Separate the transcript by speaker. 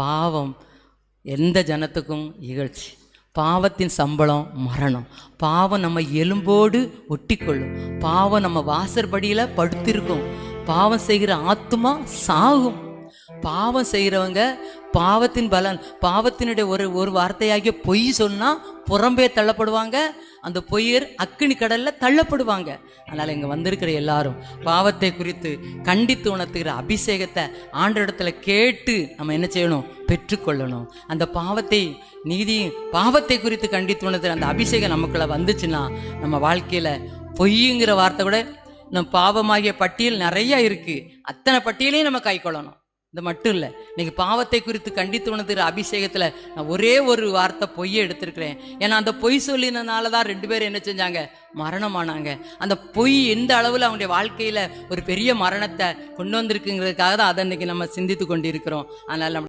Speaker 1: பாவம் எந்த ஜனத்துக்கும் இகழ்ச்சி. பாவத்தின் சம்பளம் மரணம். பாவம் நம்ம எலும்போடு ஒட்டிக்கொள்ளும். பாவம் நம்ம வாசற்படியில் படுத்திருக்கும். பாவம் செய்கிற ஆத்துமா சாகும். பாவம் செய்கிறவங்க பாவத்தின் பலன், பாவத்தினுடைய ஒரு வார்த்தையாகிய பொய் சொன்னால் புறம்பே தள்ளப்படுவாங்க. அந்த பொய்யர் அக்கினி கடலில் தள்ளப்படுவாங்க. அதனால் இங்கே வந்திருக்கிற எல்லாரும் பாவத்தை குறித்து கண்டித்து உணர்த்துகிற அபிஷேகத்தை ஆண்டவரிடத்துல கேட்டு நம்ம என்ன செய்யணும்? பெற்றுக்கொள்ளணும். அந்த பாவத்தை குறித்து கண்டித்து உணர்த்துகிற அந்த அபிஷேகம் நமக்குள்ள வந்துச்சுன்னா நம்ம வாழ்க்கையில் பொய்யுங்கிற வார்த்தை கூட நம்ம பாவமாகிய பட்டியல் நிறைய இருக்குது. அத்தனை பட்டியலையும் நம்ம கைக்கொள்ளணும். இது மட்டும் இல்லை, இன்னைக்கு பாவத்தை குறித்து கண்டித்து உணர்த்துகிற அபிஷேகத்தில் நான் ஒரே ஒரு வார்த்தை பொய்யை எடுத்திருக்கிறேன். ஏன்னா அந்த பொய் சொல்லினதுனால தான் 2 பேரும் என்ன செஞ்சாங்க? மரணமானாங்க. அந்த பொய் எந்த அளவில் அவங்களுடைய வாழ்க்கையில் ஒரு பெரிய மரணத்தை கொண்டு வந்திருக்குங்கிறதுக்காக தான் அதை இன்னைக்கு நம்ம சிந்தித்து கொண்டிருக்கிறோம். அதனால் நம்ம